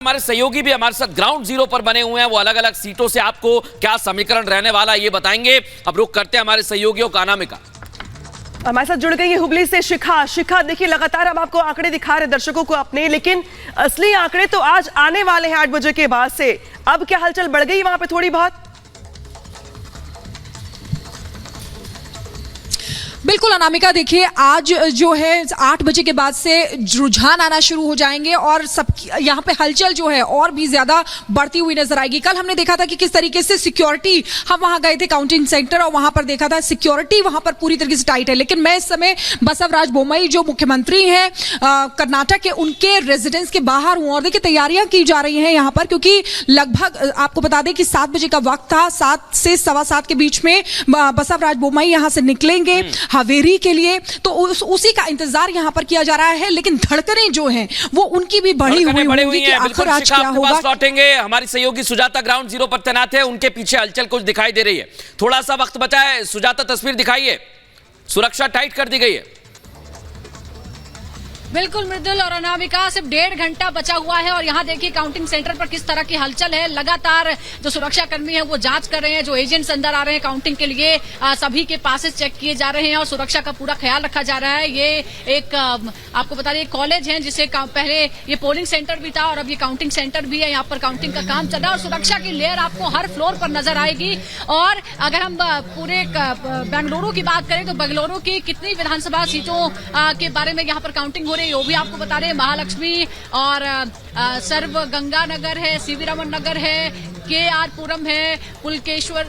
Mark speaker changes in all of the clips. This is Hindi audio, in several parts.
Speaker 1: हमारे सहयोगी भी हमारे साथ ग्राउंड जीरो पर बने हुए हैं। वो अलग अलग सीटों से आपको क्या समीकरण रहने वाला है ये बताएंगे। अब रुक करते हैं हमारे सहयोगियों का अनामिका
Speaker 2: हमारे साथ जुड़ गई है हुबली से शिखा। देखिए लगातार हम आपको आंकड़े दिखा रहे दर्शकों को अपने, लेकिन असली आंकड़े तो आज आने वाले हैं 8 बजे के बाद से। अब क्या हलचल बढ़ गई वहां पे थोड़ी बहुत?
Speaker 3: बिल्कुल अनामिका, देखिए आज जो है 8 बजे के बाद से रुझान आना शुरू हो जाएंगे और सब यहाँ पे हलचल जो है और भी ज्यादा बढ़ती हुई नजर आएगी। कल हमने देखा था कि किस तरीके से सिक्योरिटी, हम वहां गए थे काउंटिंग सेंटर और वहां पर देखा था सिक्योरिटी वहां पर पूरी तरीके से टाइट है। लेकिन मैं इस समय बसवराज बोम्मई जो मुख्यमंत्री हैं कर्नाटक के, उनके रेजिडेंस के बाहर हूं और देखिए तैयारियां की जा रही हैं यहाँ पर, क्योंकि लगभग आपको बता दें कि 7 बजे का वक्त था। 7 से 7:15 के बीच में बसवराज बोम्मई यहाँ से निकलेंगे हावेरी के लिए, तो उसी का इंतजार यहाँ पर किया जा रहा है। लेकिन धड़कनें जो हैं वो उनकी भी बढ़ी हुई होंगी कि आखिर आज क्या होगा।
Speaker 1: लौटेंगे हमारी सहयोगी सुजाता ग्राउंड जीरो पर तैनात है, उनके पीछे हलचल कुछ दिखाई दे रही है। थोड़ा सा वक्त बचा है, सुजाता तस्वीर दिखाइए। सुरक्षा टाइट कर दी गई है।
Speaker 4: बिल्कुल मृदुल और अनामिका, सिर्फ 1.5 घंटा बचा हुआ है और यहाँ देखिए काउंटिंग सेंटर पर किस तरह की हलचल है। लगातार जो सुरक्षा कर्मी है वो जांच कर रहे हैं, जो एजेंट्स अंदर आ रहे हैं काउंटिंग के लिए सभी के पासेस चेक किए जा रहे हैं और सुरक्षा का पूरा ख्याल रखा जा रहा है। ये एक आपको बता दें कॉलेज है जिसे पहले ये पोलिंग सेंटर भी था और अब ये काउंटिंग सेंटर भी है। यहाँ पर काउंटिंग का काम चल रहा है और सुरक्षा की लेयर आपको हर फ्लोर पर नजर आएगी। और अगर हम पूरे बेंगलुरु की बात करें तो बेंगलुरु की कितनी विधानसभा सीटों के बारे में यहाँ पर काउंटिंग हो रही है वो भी आपको बता रहे हैं। महालक्ष्मी और सर्व गंगानगर है, सीवी रमन नगर है, KR पुरम है, पुलकेश्वर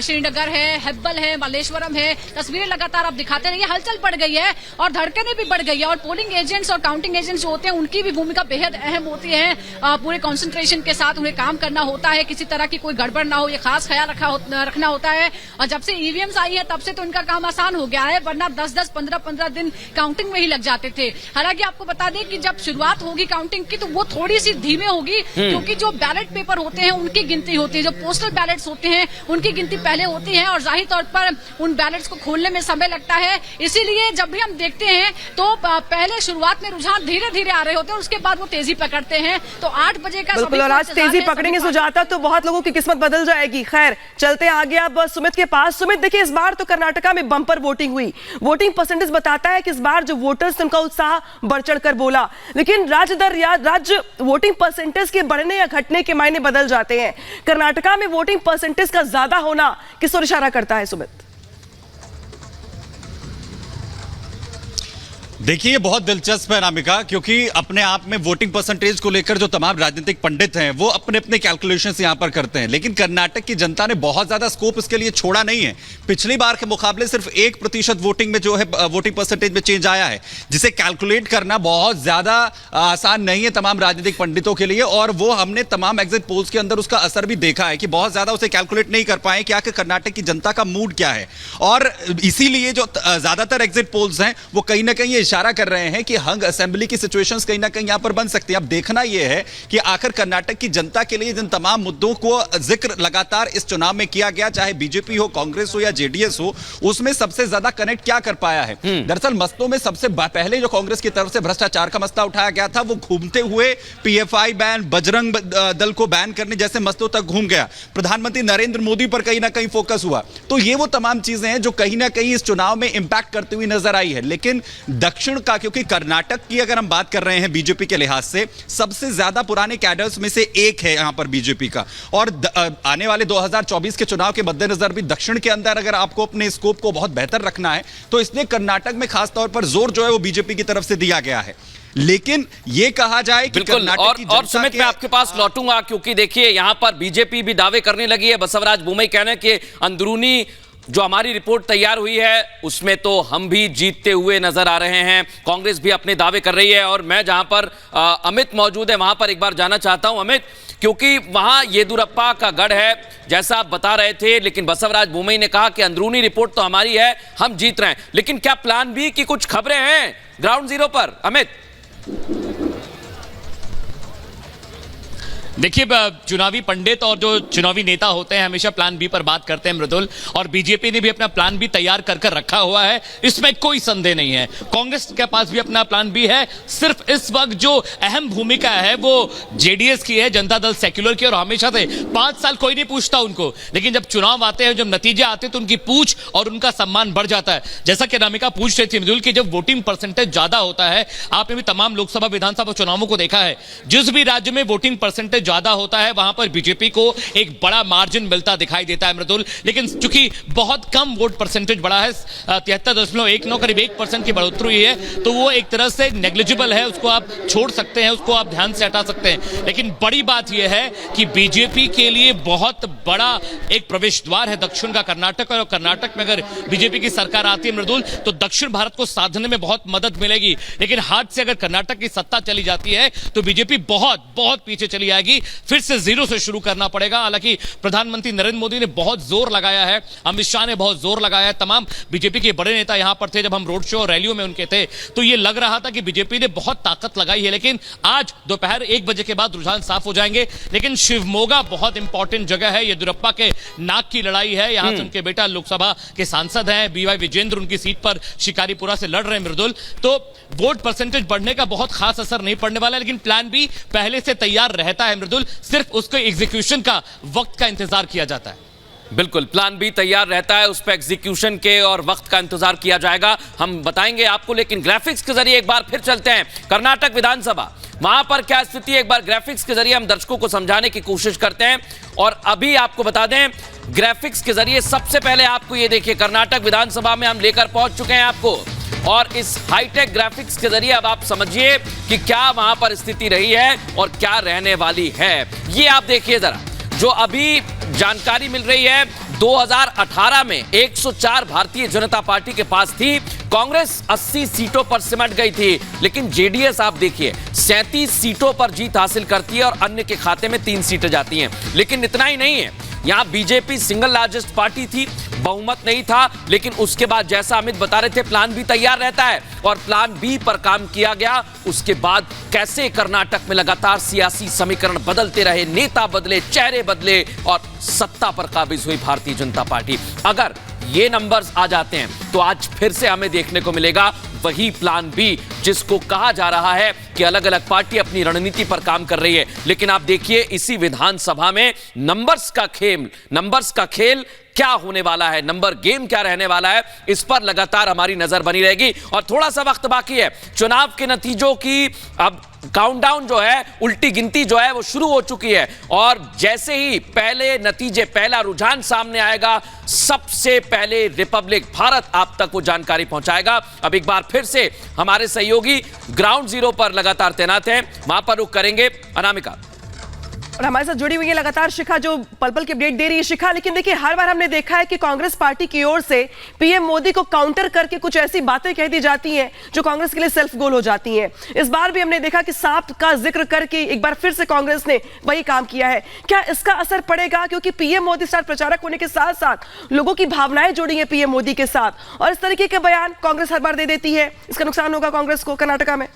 Speaker 4: श्रीनगर है, हेब्बल है, मल्लेश्वरम है। तस्वीरें लगातार आप दिखाते रहिए। हलचल बढ़ गई है और धड़कनें भी बढ़ गई है और पोलिंग एजेंट्स और काउंटिंग एजेंट्स जो होते हैं उनकी भी भूमिका बेहद अहम होती है। पूरे कंसंट्रेशन के साथ उन्हें काम करना होता है, किसी तरह की कोई गड़बड़ ना हो ये खास ख्याल रखना होता है। और जब से ईवीएम्स आई है तब से तो इनका काम आसान हो गया है, वरना 10-10, 15-15 दिन काउंटिंग में ही लग जाते थे। हालांकि आपको बता दें कि जब शुरुआत होगी काउंटिंग की तो वो थोड़ी सी धीमे होगी, क्योंकि जो बैलेट पेपर होते हैं उनकी गिनती होती है, जो पोस्टल बैलेट्स होते हैं उनकी गिनती पहले होती है और जाहिर तौर पर उन बैलेट्स को खोलने में समय लगता है। इसीलिए जब भी हम देखते हैं तो पहले शुरुआत में रुझान धीरे धीरे आ रहे होते हैं, उसके बाद वो तेजी पकड़ते हैं। तो 8 बजे का
Speaker 2: बिल्कुल, और आज तेजी पकड़ेंगे सुजाता तो बहुत लोगों की किस्मत बदल जाएगी। खैर चलते हैं आगे अब सुमित के पास। सुमित, देखिए इस बार तो कर्नाटका में बम्पर वोटिंग हुई। वोटिंग परसेंटेज बताता है कि इस बार जो वोटर्स उनका उत्साह बढ़ चढ़कर बोला, लेकिन राज्य वोटिंग परसेंटेज के बढ़ने या घटने के मायने बदल जाते हैं। कर्नाटका में वोटिंग परसेंटेज का ज्यादा होना किस ओर इशारा करता है सुमित?
Speaker 5: देखिए ये बहुत दिलचस्प है अनामिका, क्योंकि अपने आप में वोटिंग परसेंटेज को लेकर जो तमाम राजनीतिक पंडित हैं वो अपने अपने कैलकुलेशंस यहां पर करते हैं, लेकिन कर्नाटक की जनता ने बहुत ज्यादा स्कोप इसके लिए छोड़ा नहीं है। पिछली बार के मुकाबले सिर्फ 1% वोटिंग में जो है वोटिंग परसेंटेज में चेंज आया है, जिसे कैलकुलेट करना बहुत ज्यादा आसान नहीं है तमाम राजनीतिक पंडितों के लिए। और वो हमने तमाम एग्जिट पोल्स के अंदर उसका असर भी देखा है कि बहुत ज्यादा उसे कैलकुलेट नहीं कर पाए कि आखिर कर्नाटक की जनता का मूड क्या है। और इसीलिए जो ज्यादातर एग्जिट पोल्स हैं वो कहीं ना कहीं इशारा कर रहे हैं कि हंग असेंबली की सिचुएशंस कहीं ना कहीं यहां पर बन सकती है। अब देखना यह है कि आखिर कर्नाटक की जनता के लिए जिन तमाम मुद्दों को जिक्र लगातार इस चुनाव में किया गया, चाहे बीजेपी हो, कांग्रेस हो या जेडीएस हो, उसमें सबसे ज्यादा कनेक्ट क्या कर पाया है। दरअसल मसलों में सबसे पहले जो कांग्रेस की तरफ से भ्रष्टाचार का मसला उठाया गया था वो घूमते हुए PFI बैन, बजरंग दल को बैन करने जैसे मसलों तक घूम गया। प्रधानमंत्री नरेंद्र मोदी पर कहीं ना कहीं फोकस हुआ। तो ये वो तमाम चीजें हैं जो कहीं ना कहीं इस चुनाव में इंपैक्ट करती हुई नजर आई है। लेकिन दक्षिण का, क्योंकि कर्नाटक की अगर हम बात कर रहे हैं बीजेपी के लिहाज से सबसे ज्यादा पुराने कैडर्स में से एक है यहां पर बीजेपी का, और आने वाले 2024 के चुनाव के मद्देनजर भी दक्षिण के अंदर अगर आपको अपने स्कोप को बहुत बेहतर रखना है तो इसलिए कर्नाटक में खासतौर पर जोर जो है वो बीजेपी की तरफ से दिया गया है। लेकिन यह कहा जाए कि कर्नाटक की
Speaker 1: और सुमित मैं आपके पास लौटूंगा, क्योंकि देखिए यहां पर बीजेपी भी दावे करने लगी है। बसवराज बोम्मई कहने के अंदरूनी जो हमारी रिपोर्ट तैयार हुई है उसमें तो हम भी जीतते हुए नजर आ रहे हैं, कांग्रेस भी अपने दावे कर रही है। और मैं जहां पर अमित मौजूद है वहां पर एक बार जाना चाहता हूं अमित, क्योंकि वहां येदुरप्पा का गढ़ है जैसा आप बता रहे थे, लेकिन बसवराज बोम्मई ने कहा कि अंदरूनी रिपोर्ट तो हमारी है, हम जीत रहे हैं। लेकिन क्या प्लान बी की कुछ खबरें हैं ग्राउंड जीरो पर अमित?
Speaker 6: देखिए, चुनावी पंडित और जो चुनावी नेता होते हैं हमेशा प्लान बी पर बात करते हैं मृदुल, और बीजेपी ने भी अपना प्लान बी तैयार कर रखा हुआ है, इसमें कोई संदेह नहीं है। कांग्रेस के पास भी अपना प्लान बी है। सिर्फ इस वक्त जो अहम भूमिका है वो जेडीएस की है, जनता दल सेक्युलर की, और हमेशा से 5 साल कोई नहीं पूछता उनको, लेकिन जब चुनाव आते हैं, जब नतीजे आते हैं तो उनकी पूछ और उनका सम्मान बढ़ जाता है। जैसा कि अनामिका पूछ रही थी मृदुल कि जब वोटिंग परसेंटेज ज्यादा होता है, आपने भी तमाम लोकसभा विधानसभा चुनावों को देखा है, जिस भी राज्य में वोटिंग परसेंटेज ज्यादा होता है वहां पर बीजेपी को एक बड़ा मार्जिन मिलता दिखाई देता है मृदुल। लेकिन चूंकि बहुत कम वोट परसेंटेज बढ़ा है, 73.19 करीब 1% की बढ़ोतरी हुई है, तो वो एक तरह से नेग्लिजिबल है, उसको आप छोड़ सकते हैं, उसको आप ध्यान से हटा सकते हैं। लेकिन बड़ी बात यह है कि बीजेपी के लिए बहुत बड़ा एक प्रवेश द्वार है दक्षिण का कर्नाटक, और कर्नाटक में अगर बीजेपी की सरकार आती है मृदुल तो दक्षिण भारत को साधने में बहुत मदद मिलेगी। लेकिन हाथ से अगर कर्नाटक की सत्ता चली जाती है तो बीजेपी बहुत बहुत पीछे चली आएगी, फिर से जीरो से शुरू करना पड़ेगा। हालांकि प्रधानमंत्री नरेंद्र मोदी ने बहुत जोर लगाया है, अमित शाह ने बहुत जोर लगाया है, तमाम बीजेपी के बड़े नेता यहां पर थे जब हम रोड शो और रैलियों में उनके थे, तो ये लग रहा था कि बीजेपी ने बहुत ताकत लगाई है। लेकिन आज दोपहर 1 बजे के बाद रुझान साफ हो जाएंगे। लेकिन शिवमोगा बहुत इंपॉर्टेंट जगह है, येदियुरप्पा के नाक की लड़ाई है, यहां से उनके बेटा लोकसभा के सांसद हैं, बीवाई विजेंद्र उनकी सीट पर शिकारीपुरा से लड़ रहे हैं मृदुल, तो वोट परसेंटेज बढ़ने का बहुत खास असर नहीं पड़ने वाला है। लेकिन प्लान बी पहले से तैयार रहता है मृदुल, सिर्फ उसके एग्जीक्यूशन का वक्त का इंतजार किया जाता है।
Speaker 1: बिल्कुल, प्लान बी तैयार रहता है, उस पर एग्जीक्यूशन के और वक्त का इंतजार किया जाएगा, हम बताएंगे आपको। लेकिन ग्राफिक्स के जरिए एक बार फिर चलते हैं कर्नाटक विधानसभा, वहां पर क्या स्थिति है, एक बार ग्राफिक्स के जरिए हम दर्शकों को समझाने की कोशिश करते हैं। और अभी आपको बता दें, ग्राफिक्स के जरिए सबसे पहले आपको ये देखिए, कर्नाटक विधानसभा में हम लेकर पहुंच चुके हैं आपको, और इस हाईटेक ग्राफिक्स के जरिए अब आप समझिए कि क्या वहां पर स्थिति रही है और क्या रहने वाली है। ये आप देखिए जरा, जो अभी जानकारी मिल रही है, 2018 में 104 भारतीय जनता पार्टी के पास थी, कांग्रेस 80 सीटों पर सिमट गई थी, लेकिन जेडीएस आप देखिए 37 सीटों पर जीत हासिल करती है और अन्य के खाते में 3 सीटें जाती हैं। लेकिन इतना ही नहीं है, यहां बीजेपी सिंगल लार्जेस्ट पार्टी थी, बहुमत नहीं था, लेकिन उसके बाद जैसा अमित बता रहे थे, प्लान बी तैयार रहता है और प्लान बी पर काम किया गया। उसके बाद कैसे कर्नाटक में लगातार सियासी समीकरण बदलते रहे, नेता बदले, चेहरे बदले और सत्ता पर काबिज हुई भारतीय जनता पार्टी। अगर ये नंबर्स आ जाते हैं तो आज फिर से हमें देखने को मिलेगा वही प्लान बी, जिसको कहा जा रहा है कि अलग अलग पार्टी अपनी रणनीति पर काम कर रही है। लेकिन आप देखिए, इसी विधानसभा में नंबर्स का खेल क्या होने वाला है, नंबर गेम क्या रहने वाला है, इस पर लगातार हमारी नजर बनी रहेगी। और थोड़ा सा वक्त बाकी है, चुनाव के नतीजों की अब काउंटडाउन जो है, उल्टी गिनती जो है वो शुरू हो चुकी है, और जैसे ही पहले नतीजे, पहला रुझान सामने आएगा, सबसे पहले रिपब्लिक भारत आप तक वो जानकारी पहुंचाएगा। अब एक बार फिर से हमारे सहयोगी ग्राउंड जीरो पर लगातार तैनात हैं, वहां पर रुक करेंगे अनामिका।
Speaker 2: और हमारे साथ जुड़ी हुई है लगातार शिखा, जो पल पल की अपडेट दे रही है। शिखा, लेकिन देखिए, हर बार हमने देखा है कि कांग्रेस पार्टी की ओर से पीएम मोदी को काउंटर करके कुछ ऐसी बातें कह दी जाती हैं जो कांग्रेस के लिए सेल्फ गोल हो जाती हैं। इस बार भी हमने देखा कि सांप का जिक्र करके एक बार फिर से कांग्रेस ने वही काम किया है। क्या इसका असर पड़ेगा, क्योंकि पीएम मोदी स्टार प्रचारक होने के साथ साथ लोगों की भावनाएं जुड़ी हैं पीएम मोदी के साथ, और इस तरीके के बयान कांग्रेस हर बार दे देती है, इसका नुकसान होगा कांग्रेस को कर्नाटका में?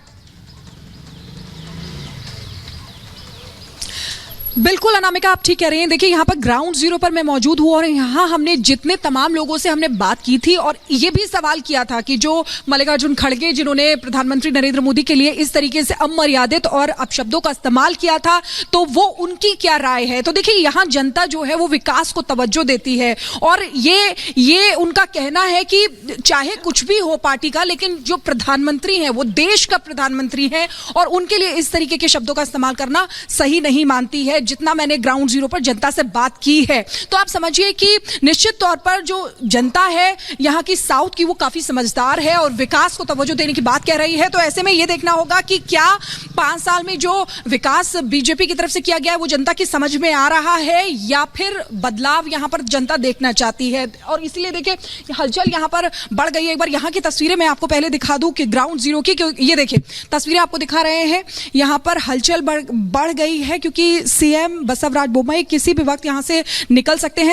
Speaker 3: बिल्कुल अनामिका, आप ठीक कह रहे हैं। देखिए, यहाँ पर ग्राउंड जीरो पर मैं मौजूद हूँ और यहाँ हमने जितने तमाम लोगों से हमने बात की थी और ये भी सवाल किया था कि जो मल्लिकार्जुन खड़गे, जिन्होंने प्रधानमंत्री नरेंद्र मोदी के लिए इस तरीके से अमर्यादित और अपशब्दों का इस्तेमाल किया था, तो वो उनकी क्या राय है। तो देखिए, यहाँ जनता जो है वो विकास को तवज्जो देती है, और ये उनका कहना है कि चाहे कुछ भी हो पार्टी का, लेकिन जो प्रधानमंत्री है वो देश का प्रधानमंत्री है, और उनके लिए इस तरीके के शब्दों का इस्तेमाल करना सही नहीं मानती है। जितना मैंने ग्राउंड जीरो पर जनता से बात की है, तो आप समझिए कि निश्चित तौर पर जो जनता है यहाँ की साउथ की, वो काफी समझदार है और विकास को तवज्जो देने की बात कह रही है। तो ऐसे में ये देखना होगा कि क्या 5 साल में जो विकास बीजेपी की तरफ से किया गया है वो जनता की समझ में आ रहा है, या फिर बदलाव यहाँ पर जनता देखना चाहती है। और इसलिए देखिए, हलचल यहाँ पर बढ़ गई है। एक बार यहाँ की तस्वीरें मैं आपको पहले दिखा दूं कि ग्राउंड जीरो की, ये देखिए तस्वीरें आपको दिखा रहे हैं, यहाँ पर हलचल बढ़ गई है, क्योंकि सीएम बसवराज बोम्मई किसी भी वक्त यहां से निकल सकते हैं।